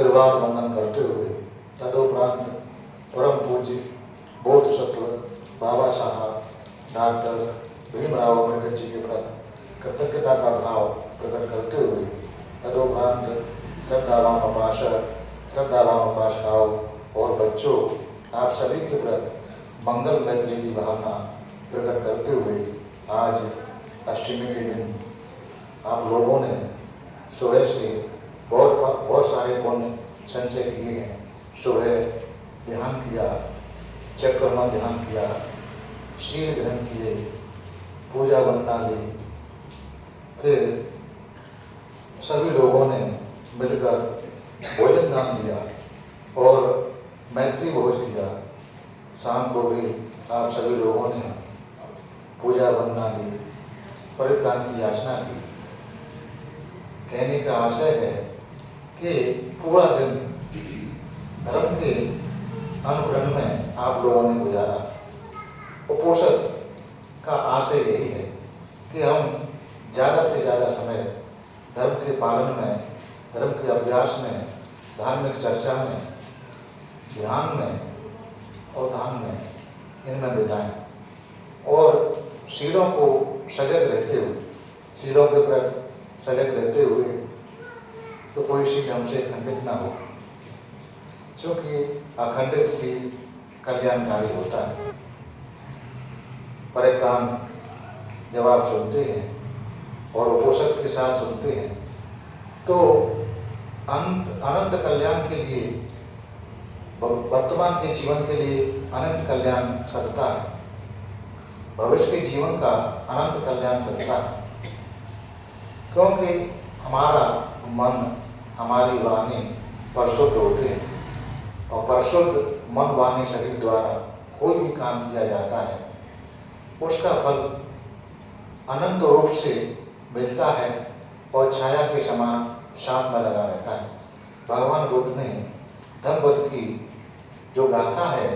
त्रिवार वंदन करते हुए तदुपरांत परम पूज्य बोधसत्व बाबा साहब डॉक्टर भीमराव अम्बेडकर जी के प्रति कृतज्ञता का भाव प्रकट करते हुए तदुपरांत श्रद्धावान उपासक श्रद्धावान उपासकाओं और बच्चों, आप सभी के प्रति मंगल मैत्री की भावना प्रकट करते हुए आज अष्टमी के दिन आप लोगों ने सुबह से बहुत सारे पुण्य संचय किए हैं। सुबह ध्यान किया, चक्रमा ध्यान किया, शील ग्रहण किए, पूजा वंदना ली, फिर सभी लोगों ने मिलकर भोजन दान दिया और मैत्री भोज किया। शाम को भी आप सभी लोगों ने पूजा वंदना दी, परित्राण की याचना की। कहने का आशय है कि पूरा दिन धर्म के अनुकरण में आप लोगों ने गुजारा। उपोषण का आशय यही है कि हम ज़्यादा से ज़्यादा समय धर्म के पालन में, धर्म के अभ्यास में, धार्मिक चर्चा में, ध्यान में और दान में, इनमें बिताएं और शीलों को सजग रहते हुए, शीलों के प्रति सजग रहते हुए तो कोई शील हमसे खंडित ना हो, क्योंकि अखंडित शील कल्याणकारी होता है। परित्राण जब आप सुनते हैं और उपोषण के साथ सुनते हैं तो अनंत कल्याण के लिए, वर्तमान के जीवन के लिए अनंत कल्याण सत्ता है, भविष्य के जीवन का अनंत कल्याण सत्ता है। क्योंकि हमारा मन, हमारी वाणी परिशुद्ध होते हैं और परिशुद्ध मन, वाणी, शरीर द्वारा कोई भी काम किया जाता है उसका फल अनंत रूप से मिलता है और छाया के समान साथ में लगा रहता है। भगवान बुद्ध ने धम्मपद की जो गाथा है,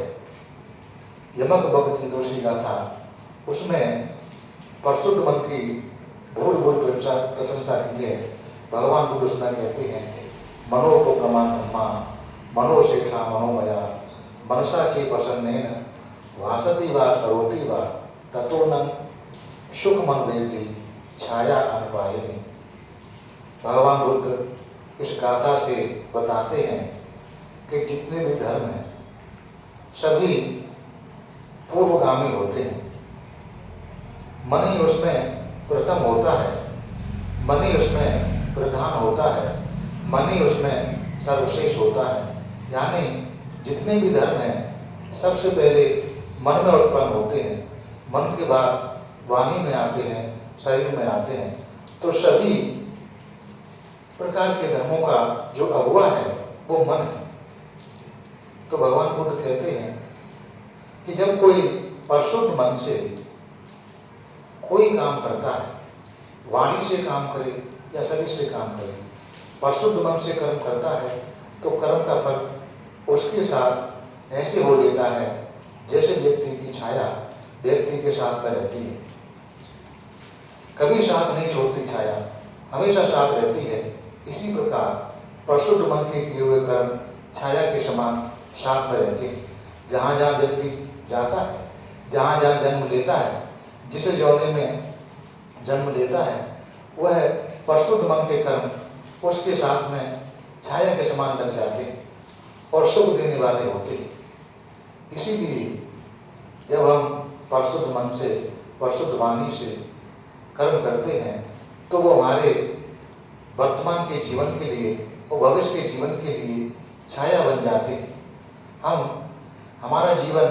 यमक बग की दूसरी गाथा, उसमें परिशुद्ध मन की भूल प्रशंसा की है। भगवान बुद्ध उसमें कहते हैं, मनो को प्रमाण धम्मा मनो शेखा मनोमया मनसा चे प्रसन्नेन भासती वा करोति वा ततो न सुख मन वेति छाया अनुपायिनी। भगवान बुद्ध इस गाथा से बताते हैं कि जितने भी धर्म हैं सभी पूर्वगामी होते हैं। मन ही उसमें प्रथम होता है, मन ही उसमें प्रधान होता है, मन ही उसमें सर्वश्रेष्ठ होता है। यानी जितने भी धर्म हैं सबसे पहले मन में उत्पन्न होते हैं, मन के बाद वाणी में आते हैं, शरीर में आते हैं। तो सभी प्रकार के धर्मों का जो अगुवा है वो मन है। तो भगवान बुद्ध कहते हैं कि जब कोई परिशुद्ध मन से कोई काम करता है, वाणी से काम करे या शरीर से काम करे, परिशुद्ध मन से कर्म करता है तो कर्म का फल उसके साथ ऐसे हो लेता है जैसे व्यक्ति की छाया व्यक्ति के साथ में रहती है। कभी साथ नहीं छोड़ती छाया, हमेशा साथ रहती है। इसी प्रकार परिशुद्ध मन के किए हुए कर्म छाया के समान साथ में रहते हैं। जहाँ जहाँ व्यक्ति जाता है, जहाँ जहाँ जन्म लेता है, जिस यौनि में जन्म लेता है, वह परिशुद्ध मन के कर्म उसके साथ में छाया के समान लग जाते हैं और सुख देने वाले होते हैं। इसीलिए जब हम परिशुद्ध मन से, परिशुद्ध वाणी से कर्म करते हैं तो वो हमारे वर्तमान के जीवन के लिए और भविष्य के जीवन के लिए छाया बन जाते हैं। हमारा जीवन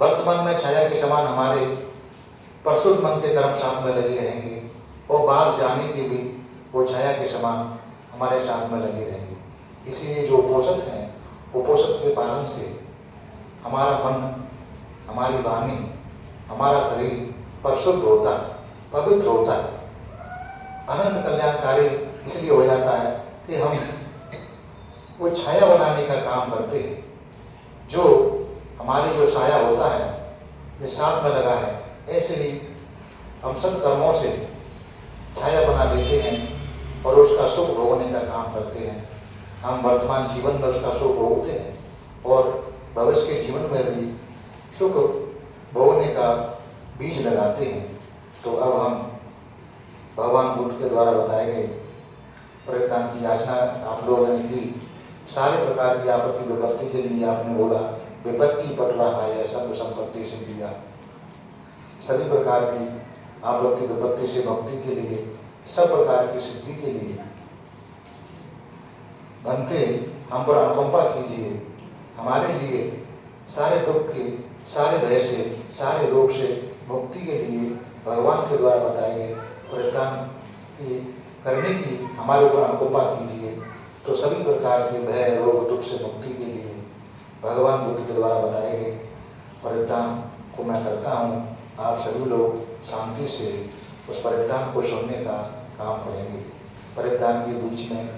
वर्तमान में छाया के समान हमारे परिशुद्ध मन के कर्म साथ में लगे रहेंगे और बाहर जाने के भी वो छाया के समान हमारे साथ में लगे रहेंगे। इसीलिए जो उपोषण हैं, उपोषण के पालन से हमारा मन, हमारी वाणी, हमारा शरीर परिशुद्ध होता है, पवित्र होता है, अनंत कल्याणकारी इसलिए हो जाता है कि हम वो छाया बनाने का काम करते हैं। जो हमारे जो साया होता है ये साथ में लगा है, ऐसे ही हम सब कर्मों से छाया बना लेते हैं और उसका सुख भोगने का काम करते हैं। हम वर्तमान जीवन में उसका सुख भोगते हैं और भविष्य के जीवन में भी सुख भोगने का बीज लगाते हैं। तो अब हम भगवान बुद्ध के द्वारा बताए गए परित्राण की याचना आप लोगों ने की। सारे प्रकार की आपत्ति विपत्ति के लिए आपने बोला विपत्ति पटवाहाय सर्व संपत्ति सिद्धिया। सभी प्रकार की आपत्ति विपत्ति से मुक्ति के लिए, सब प्रकार की सिद्धि के लिए बनते हम पर अनुकंपा कीजिए। हमारे लिए सारे दुख के, सारे भय से, सारे रोग से मुक्ति के लिए भगवान के द्वारा बताए गए परित्राण की करने की हमारे ऊपर अनुकंपा कीजिए। तो सभी प्रकार के भय रोग दुख से मुक्ति के लिए भगवान बुद्ध के द्वारा बताए गए परित्राण को मैं करता हूँ। आप सभी लोग शांति से उस परित्राण को सुनने का काम करेंगे। परित्राण के बीच में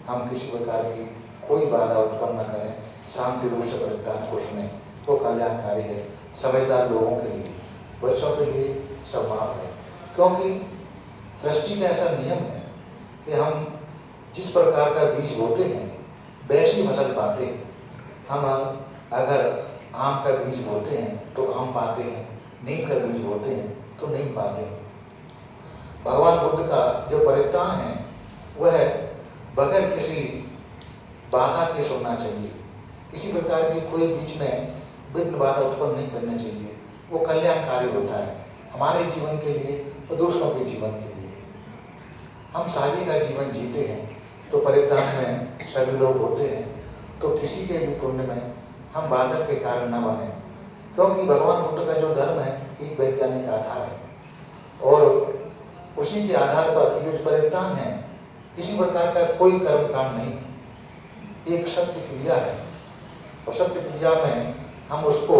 हम किसी प्रकार की कोई बाधा उत्पन्न न करें, शांति रूप से परित्राण को सुने। वो कल्याणकारी है समझदार लोगों के लिए, बच्चों के लिए सब माफ है। क्योंकि सृष्टि का ऐसा नियम है कि हम जिस प्रकार का बीज बोते हैं वैसी फसल पाते हैं। हम अगर आम का बीज बोते हैं तो आम पाते हैं, नीम का बीज बोते हैं तो नीम पाते हैं। भगवान बुद्ध का जो परित्राण है वह बगैर किसी बाधा के सुनना चाहिए। किसी प्रकार की कोई बीच में विघ्न बाधा उत्पन्न नहीं करनी चाहिए। वो कल्याणकारी होता है हमारे जीवन के लिए और दूसरों के जीवन के लिए। हम शादी का जीवन जीते हैं तो परित्राण में सभी लोग होते हैं, तो किसी के भी पुण्य में हम बाधक के कारण न बने। क्योंकि भगवान बुद्ध का जो धर्म है एक वैज्ञानिक आधार है और उसी के आधार पर ये परित्राण है किसी प्रकार का कोई कर्मकांड नहीं, एक सत्य क्रिया है। और सत्य क्रिया में हम उसको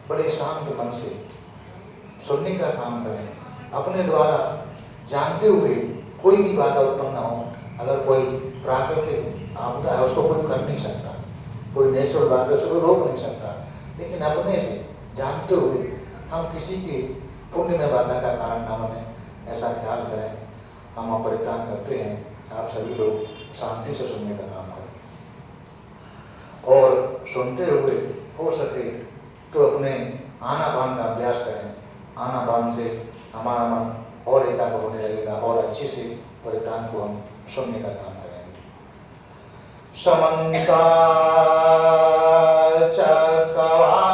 बड़े शांत मन से सुनने का काम करें, अपने द्वारा जानते हुए कोई भी बाधा उत्पन्न न हो। अगर कोई प्राकृतिक आपदा है उसको कोई कर नहीं सकता, कोई नेचुरल बात है उसको रोक नहीं सकता, लेकिन अपने से जानते हुए हम किसी के पुण्य में बाधा का कारण न बने, ऐसा ख्याल करें। हम परित्राण करते हैं, आप सभी लोग शांति से सुनने का काम करें और सुनते हुए हो सके तो अपने आनापान का अभ्यास करें। आनापान से हमारा मन और एकाग्र होने लगेगा और अच्छे से परित्राण को हम सुनने का काम करेंगे। समन्ता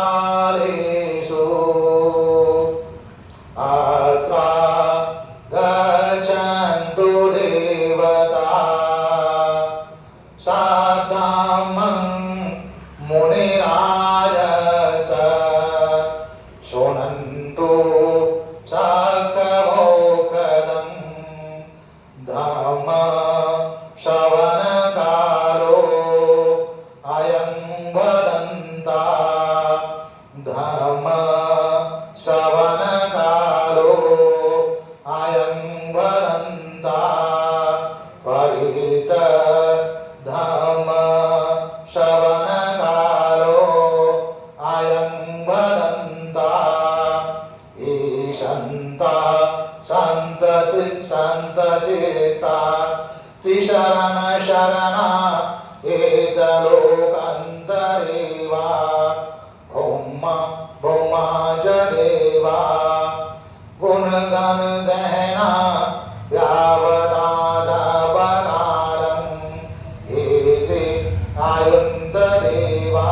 चक्रवालेषु अत्रा गच्छन्तु देवता साधम्मं मुनिराजस शृण्वन्तु सकवोकदं धम्म श्रवणकालो अयं वदन्ता धम्म श्रवणकालो अयं वदन्ता परित धम्म श्रवणकालो अयं वदन्ता ईशन्ता सन्तचित्ता तिशरण शरणा एतलोकन्तरेवा भौमा च देवा गुणगण गहना व्यावनादबलालम् एते आयुन्त देवा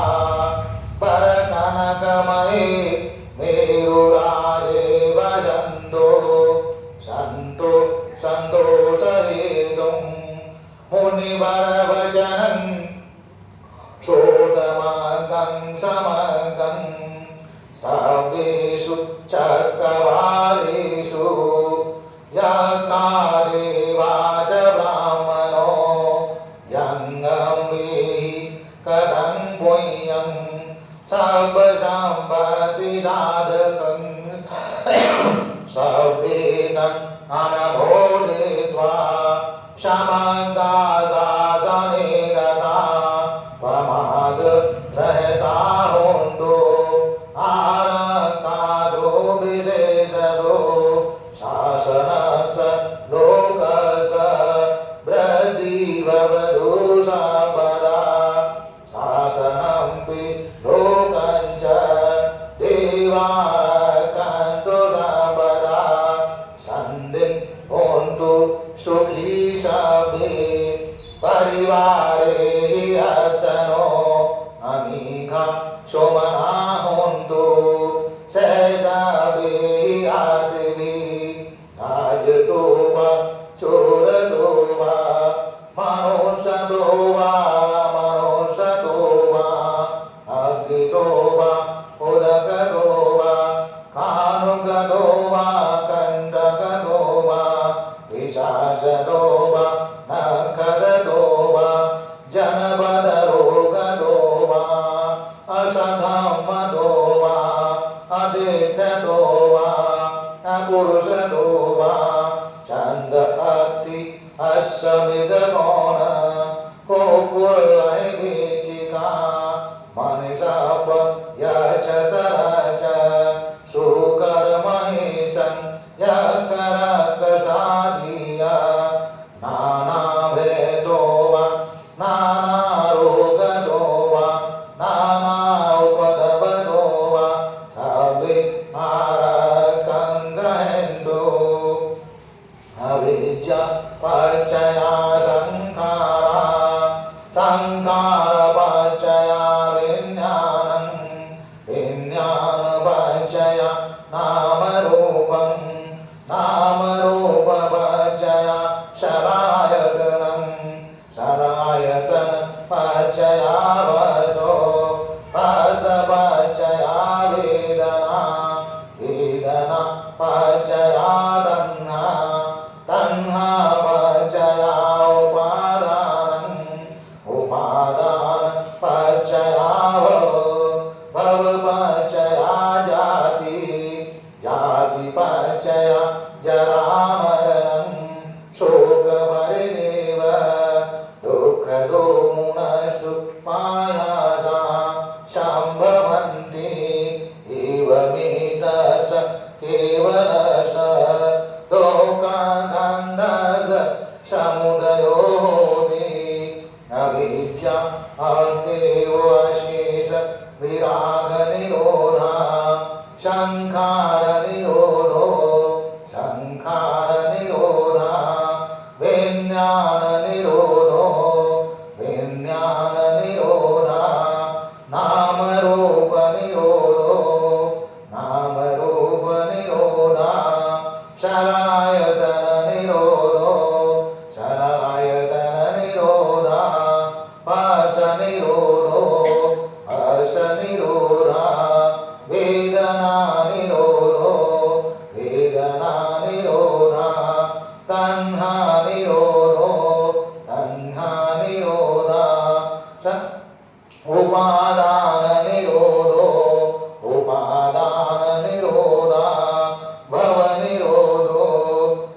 परकनकमये मेरुराजे भजन्तो सन्तोषहेतुं मुनिवरवचनं श्रोतमगं समगं सर्वेषु चक्रवालेषु यज्ञा देवा च ब्राह्मणो यज्ञं वेहि कथं पुण्यं सर्वसम्पत्तिसाधकं सर्वेदम् अनबोधित्वा समगादासने रता प्रमाद रहता होन्दो आरकादो विशेषदो शासनस लोकस वृद्धि भवदो संकारपचया विज्ञानं विज्ञानपचया नामरूपं नामरूपपचया शरायतनं शरायतनपचया वसो वसपचया वेदना वेदनापचया तन्हा तन्हापचया उपादानं उपादानपचया भवपचया जाति जातिपचया जरामरणं शोकपरिदेव दुःखदोमुनसुपायासा सम्भवन्ति एवमेतस केवलस लोकानन्दस समुदयोति अविद्या अर्थेवशेष विरागनिरोधा संखारनिरोधो संखारनिरोधा विज्ञाननिरोधो विज्ञाननिरोधा नामरूपनिरोधो नामरूपनिरोधा शरायतननिरोधो शरायतननिरोधा पाशनिरोधो पाशनिरोधा वेदनानिरोधो वेदनानिरोधा तन्हानिरोधो तन्हानिरोधा उपादाननिरोधो उपादाननिरोधा भवनिरोधो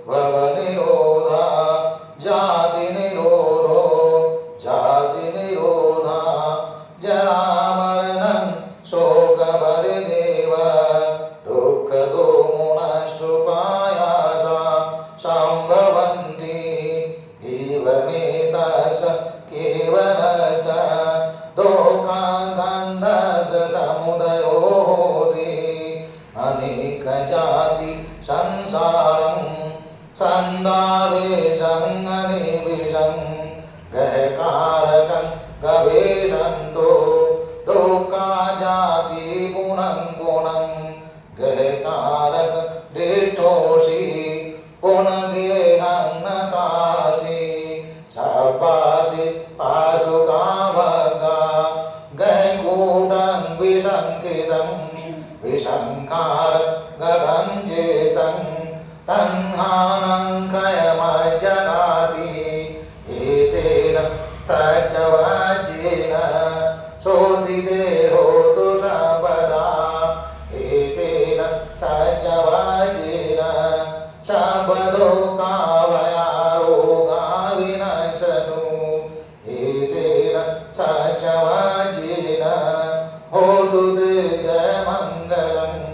भवनिरोधा जातिनिरोधो जातिनिरोधा जरामरणं शोकपरिदेव दुःखदोमुनसुपायासा सम्भवन्ति एवमेतस केवलस लोकानन्दस समुदयोति अनेकजाति संसारं सन्दावेशं अनिविशं गहकारकं गवेशन्तो लोकाजाति पुनं पुनं गहकारक दिष्टोषि पुनगेहं नकासि सपाति पाशुकावगा गहकूटं विशङ्कितं विशङ्कार गगञ्जेतं तन्हानं कयमजगाति एतेन सचवाजेन शोधिदेहोतु सर्वदा एतेन सचवाजेन सर्वदोकावयारोगा विनशतु एतेन सचवाजेन होतु जयमङ्गलम्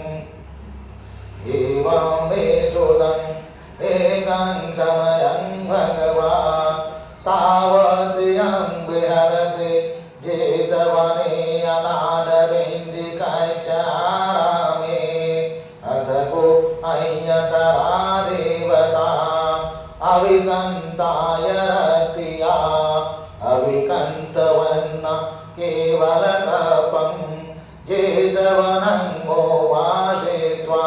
एवं मे सुतम् एकं समयं भगवान् सावधियं विहरति जेतवने अनाथपिण्डिकैश्चारामे अथ को अय्यतरा देवता अविकन्ताय रतिया अविकन्तवन्न केवलकपं जेतवनं गोवासित्वा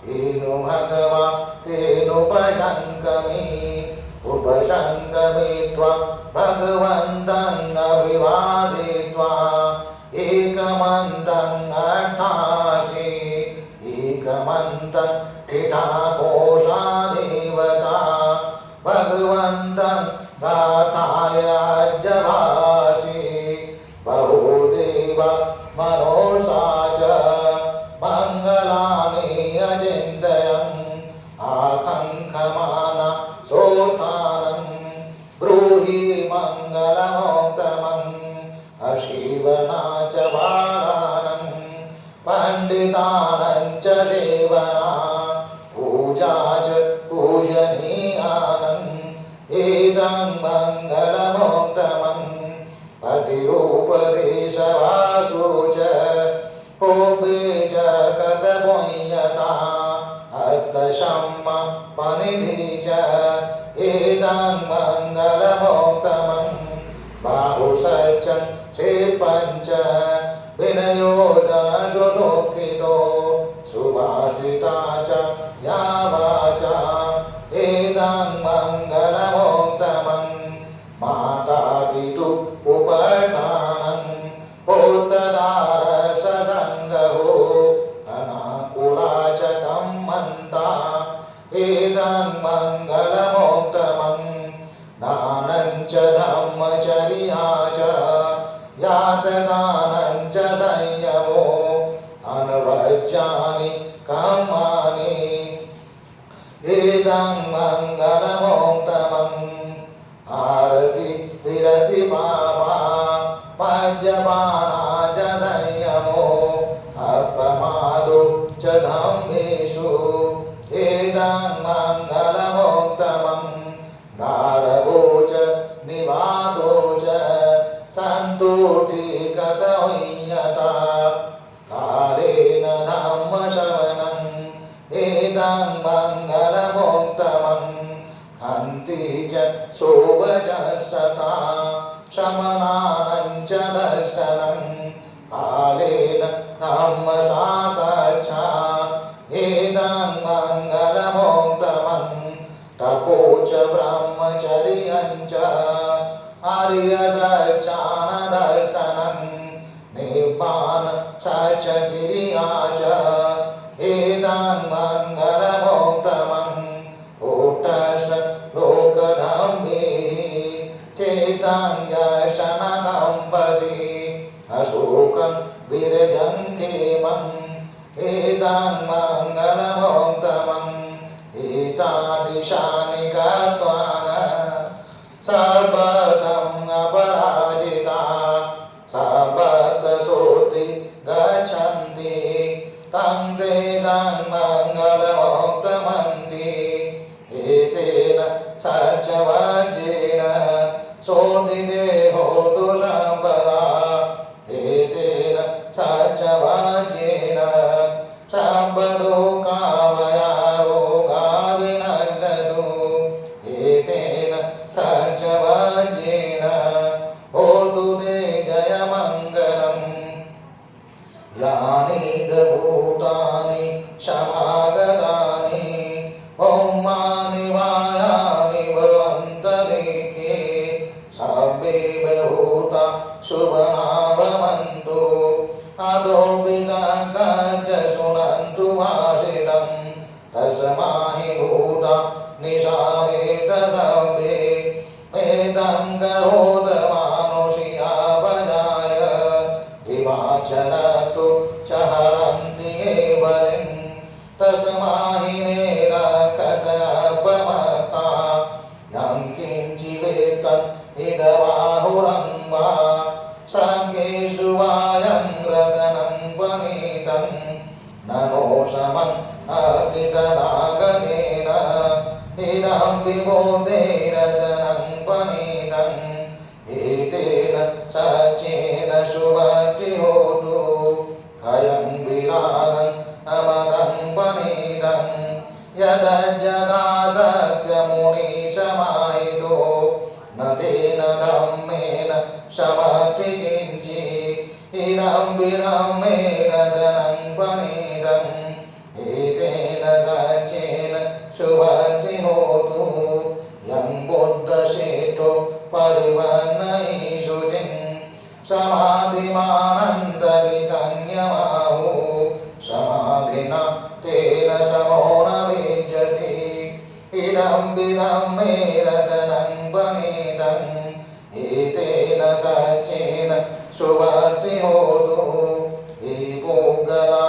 येनु भगवा तेनुपशङ्कमि उपशङ्कमित्वा भगवन्तं अभिवादित्वा एकमन्तं अट्ठासि एकमन्तं ठिठाकोशा देवता भगवन्तं गाथाय जवासि बहुदेव मनोषा च मङ्गलानि अचिन्तयन् आकङ्क्षमाना सोत्थानं ब्रूहि मङ्गलमोत्तमम् अशीवना च बालानं पण्डितानं च सेवना पूजा च पूजनीयानं एतं मङ्गलमोत्तमम् पतिरूपदेशवासु च पोपे च कतपुण्यता अर्थशम्मा पनिधि च एतं मङ्गलमोत्तमम् बाहुशय सच्चं क्षिपञ्च विनयो सुसुखितो सुभाषिता च या वाचा एदं मङ्गलमुत्तमं माता पितु उपटानं पोतदार ससङ्गहो अनाकुला च कम्मन्ता एदं मङ्गलमुत्तमं दानं च धम्मचर्या च यातदानं च संयमो अनवज्यानि कर्माणि एदं मङ्गलमुत्तमं आरति विरति पापा पज्यमाना च संयमो अपमादो च धम्मेषु एदं मङ्गलमुत्तमं गारवो च निवातो च सन्तुष्टिकतोयता कालेन धम्मश्रवणं एदं मङ्गलमुत्तमं हन्ति च शोभजसता शमनानं च दर्शनं कालेन धम्मसाकच्छा एदं मङ्गलमुत्तमं तपो च ब्रह्मचर्यं च आर्यदर्शनदर्शनं निब्बान सच्चक्रिया च एदं मङ्गलमुत्तमं ओटस लोकधम्भिः चेतं यशनकम्पति अशोकं विरजं खेमम् एदं मङ्गलमुत्तमं एतादृशानि कृत्वा सर्वतं अपराजिता सर्वतसोति गच्छन्ति तं तेदं मङ्गलमुत्तमन्ति एतेन सच्चवज्रेण सोतिदेहो तु सम्पदा एतेन सच्चवज्रेण सर्वलोकावया रोगा विनश्यतु एतेन सच्चवज्रेण होतु ते जयमङ्गलम् यानि भूतानि समागतानि ओमानि मायानि भवन्तलेखे सर्वे भूता शुभना भवन्तु अदो विसर्गज शृण्वन्तु भाषितं तस्माहि भूता निशामेत सर्वे एतं करोत मानुषिया भजाय दिवाचरतु च हरन्ति ये बलिं तस्माहि नेरकतपमता यं किञ्चिवेतं इदबाहुरं वा सर्गेषु वायं रगनं पनीतं ननो समं अतितनागतेन इदं विबोधेरदनं पनीतं एतेन सच्चेन शुभति होतु खयं विरागं अमदं पनीतं यदजगासत्यमुनिशमाहितो न तेन धम्मेन शमति किञ्चित् इदं विरम्मेन धनं पनीतं एतेन सच्चेन शुभति होतु यं बुद्धशेषो परिवर्णयिषु चिं समाधिमानन्तरिकन्यमाहु समाधिना तेन समो न विद्यते इदं विरम्मेरदनं पनीतं एतेन सच्चेन शुभति होतु हे पोगला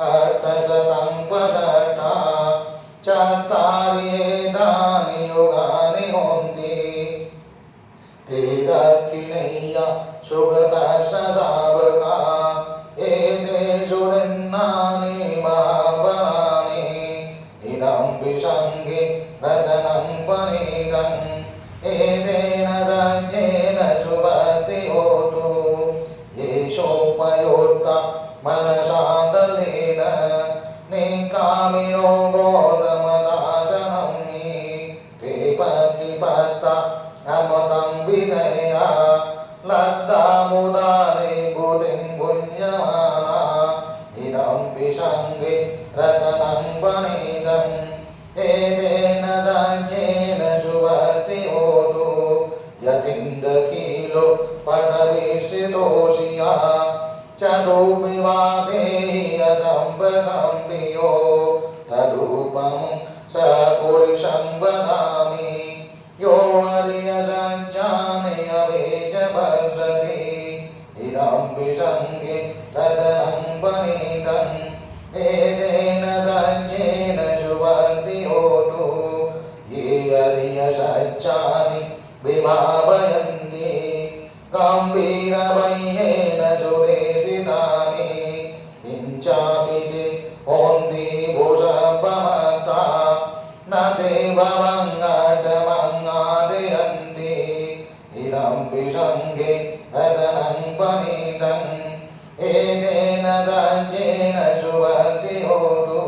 अष्टशतं पषट्टा चत्वारि एतानि युगानि होन्ति ते दक्षिणय्या सुगतश्शावका एतेषु दिन्नानि महाबलानि इदं विसङ्गे रतनं पनीतं एतेन सच्चेन शुभति होतु येषोपयोक्ता मनसादलेन निकामिनो गोतमदाचनं हि ते प्रतिपत्ता अमृतं विधया लब्धा मुदाने बुधिं भुञ्जमाना इदं विसङ्गे रतनं वनिदम् एतेन दज्जेन सुवर्ति होतु यतिन्दकीलो पटविसितोषिया चतुर्विवादे यदम्बगम्भियो तरूपं स पुरुषं वदामि यो हरियसञ्जाने अवेज भजति इदं विसङ्गे तदनं वनिदम् एतेन दज्जेन सुवर्ति होतु ये हरियसञ्जानि विभावयन्ति गम्भीरवह्येन सुदेशितानि किञ्चापि ते ओन्ति भुजपमता न ते भवङ्गटमङ्गादयन्ति इदं विसङ्गे रतनं वनिदम् एतेन दज्जेन सुवर्ति होतु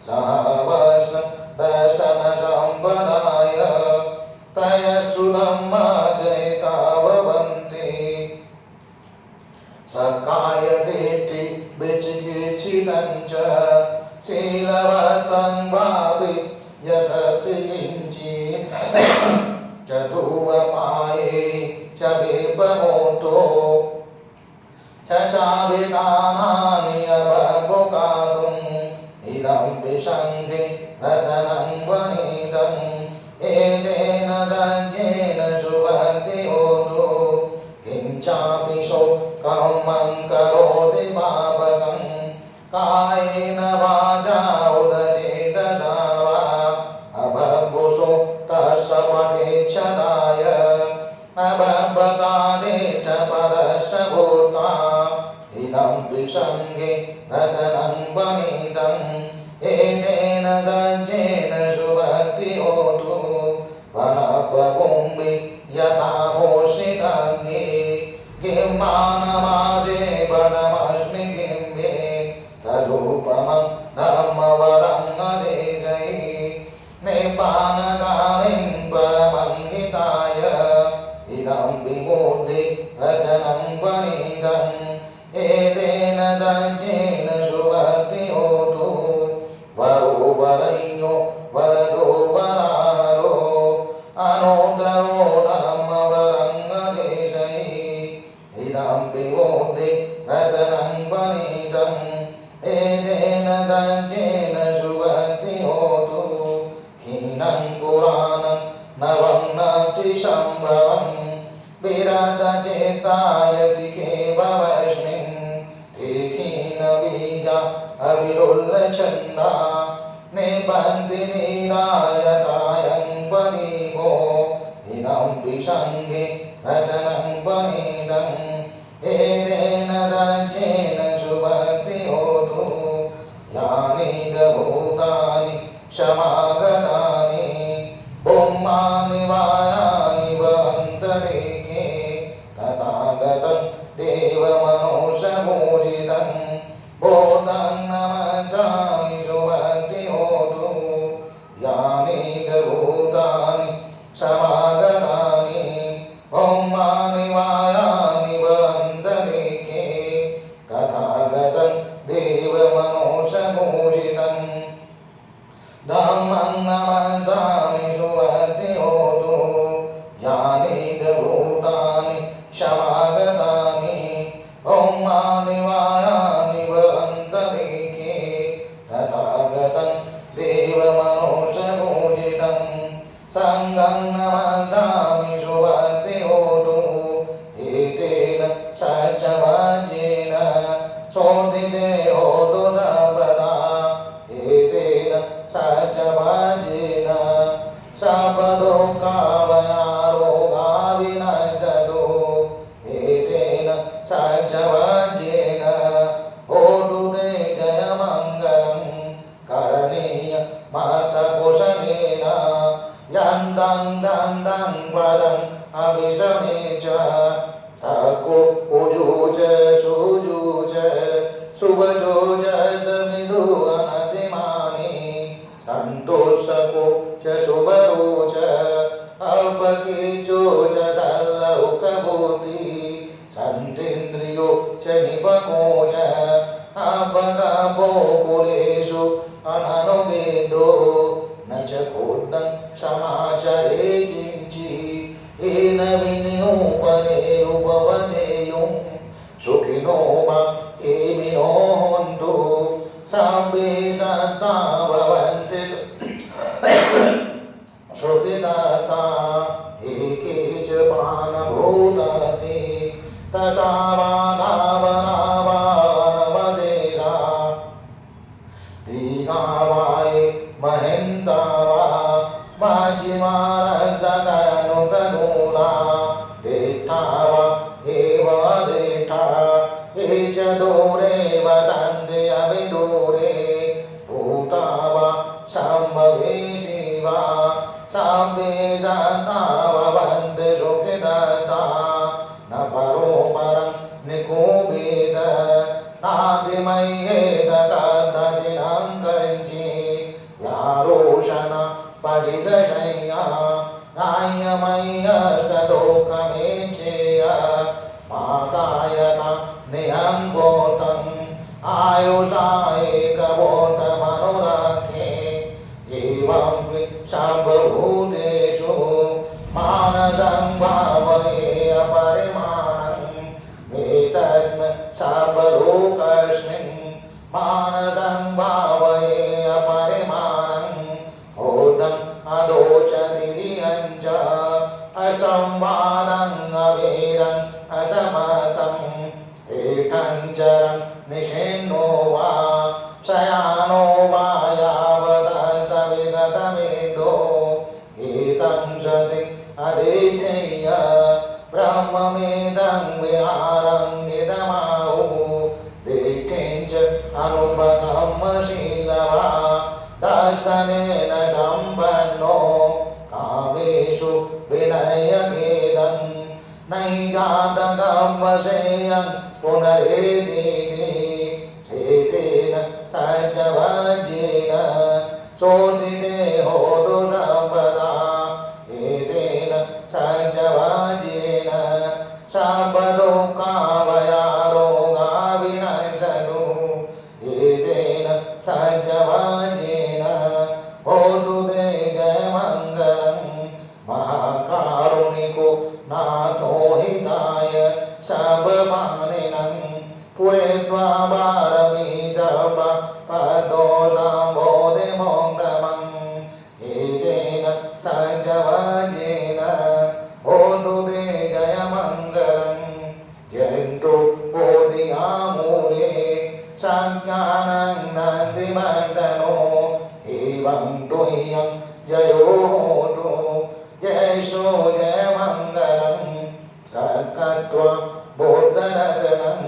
सावस दर्शनसम्पदाय तयश्रुतं जयिता भवन्ति सकायदिष्टि विचिकित्सितं च शीलवतं भावि यतति किञ्चित् चतुरपाये च विपमोतो चाभिधानानि अवगुकातुम् इदं विसङ्गे रतनं वनिदम् एतेन दज्जेन सुवर्ति होतु किञ्चापि शोकं करोति पापकं कायेन वाचा उदचेतसा वा अभवुषो तस्य पठेच्छदाय अभवतादेश परस्य भूता इदं विसङ्गे रतनं वनिदम् एतेन दज्जेन सुवर्ति होतु वनपकुम्भि यथा भूषितज्ञे किं मानमाजे वनमस्मि किं मे तरूपमं धर्मवरं न देशै नेपानगामिं परमं हिताय इदं विबुद्धि रतनं वनिदम् एतेन दज्जेन सुवर्ति होतु वरो वरयो वरदो वरारो अनोदरो धर्मवरङ्गदेशै इदं विबुद्धि रतनं वनिदम् एतेन दज्जेन सुवर्ति होतु हीनं पुराणं नवं नतिसम्भवम् विरतचेतायति केवस्मिन् ते हीनबीजा अविरुल्लछन्दा निबन्धि निरायतायं वनिभो इदं विसङ्गे रतनं वनिदम् एतेन दज्जेन सुवर्ति होतु यानि च भूतानि समागतानि ब्रह्माणि वायानि भवन्तरेके तथागतं देवमनुष्यपूजितं बोधं नमसामि सुवर्ति होतु यानि च भूतानि समागतानि ब्रह्माणि वायानि भवन्तरेके तथागतं देवमनुष्यपूजितं धम्मं नमसामि सुवर्ति होतु यानि च भूतानि समागतानि ब्रह्माणि वायानि भवन्तरेके तथागतं देवमनुष्यपूजितं सङ्गं नमसामि सुवर्ति होतु एतेन सचवाजेन शोधिते होतु सर्वदा एतेन सचवाजेन सर्वदुःखावयारोगा विनश्यतु एतेन सचवाजेन होतु ते जयमङ्गलं करणीय मातकुशलेन यन्दं दन्दं पदम् अभिशमे च सको उजूच सुजूच सुभजो जसमिदु अनतिमानि सन्तोषको च सुभरो च अपकीचो च सल्लौकभूति हन्तेन्द्रियो च निपको च अपगपो कुलेषु अननुगेदो न च कोद्धं समाचरे किञ्चित् येन विनियोपने उपवदेयुं सुखिनो वा एमिनो हन्तु सर्वे सत्ता भवन्ति सुखिदाता एके च प्राणभूताति तसावानावनावानवशेषा दीघावाय महेन्ता वा माजिमानजगनुगनूला देष्टा वा एव देष्टा ये च दूरे वसन्ति अविदूरे भूता वा सम्भवेशी वा सर्वे सत्ता भवन्ति सुखिदाता न परो परं निकोपेद नातिमय्येत कथचिनं कञ्चित् यारोषण पठितशय्या नायमय्यस्तदोकमेच्छेय मातायता निहं गोतम् आयुषा एकबोधमनुरक्षे एवं सर्वभूतेषु मानसं भावये अपरिमाणम् एतद् सर्वलोकस्मिन् मानसं भावये अपरिमाणम् ऊर्ध्वम् अधोचतिरियं च असंवादं अवीरं असमतं एतं चरं निषिन्नो वा शयानो वा यावत् सविगतमेधो एतं सति अधीतेय ब्रह्ममेदं विहारं इदमाहुः दिष्टिं च अनुपगम्यशीलवा दर्शनेन सम्पन्नो कामेषु विनयकेदं नैजातकवशेयं पुनरेतीति एतेन सचवज्येन सोऽतिदेहो तु सर्वदा एतेन सचवज्येन सर्वदुःखाभयारोगा विनश्यतु एतेन सचवज्येन भवतु ते जयमङ्गलं महाकारुणिको नाथो हिताय सर्वपाणिनं पुरेत्वा पारमी सर्व पदोषाम्भोधि मोक्षमम् एतेन सचवज्येन भवतु ते जयमङ्गलं जयन्तु बोधियामूले सज्ञानं नन्दिमण्डनो एवं तुह्यं जयो होतु जयशो जयमङ्गलं सकत्वा बोद्धरत्नं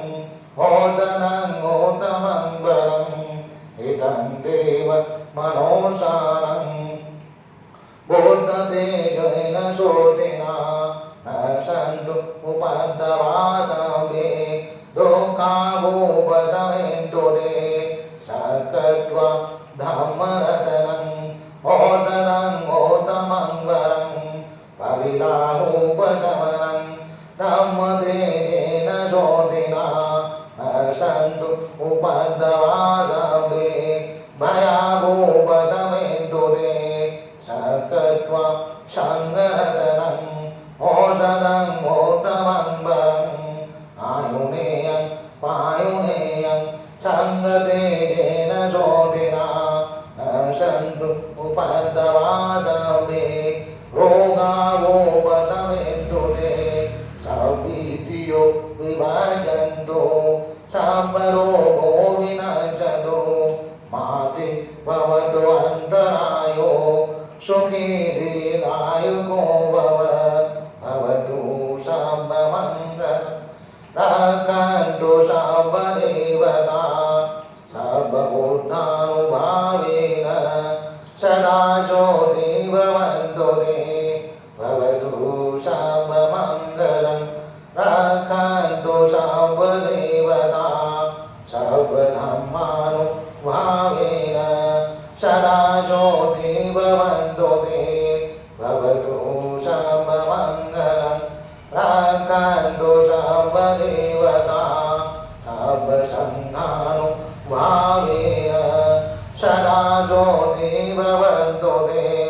औषधं उत्तमं इदं देव मनोसारं बोद्धतेजेन शोधिना न सन्तु उपद्रवासवे दुःखावोपशमेन्तु ते सकत्वा धम्मरत्नं औषधं उत्तमं परिलाहोपशमनं धम्मतेजेन शोधिना न सन्तु उपद्रवासवे भयावोपशमेन्तु ते सकत्वा शङ्करत्नं औषधं उत्तमं आयुनेयं पायुनेयं सङ्गतेजेन शोधिना न सन्तु उपद्रवासवे रोगावोपशमेन्तु ते सभीतियो विभजन्तु सर्वरोगो विनश्यतु माति भवतु अन्तरायो सुखी दीर्घायुको भवतु सर्वमङ्गलं रक्षन्तु सर्वदेवता सर्वबुद्धानुभावेन सदा ज्योति भवन्तु ते भवतु सर्वमङ्गलं रक्षन्तु सर्वदेवता सर्वधर्मानुभावेन सदा ज्योति भवन्तु ते भवतु सर्वमङ्गलं रक्षन्तु सर्वदेवता देवता सब संघानुभावेन सदा ज्योतिर्भवन्तु ते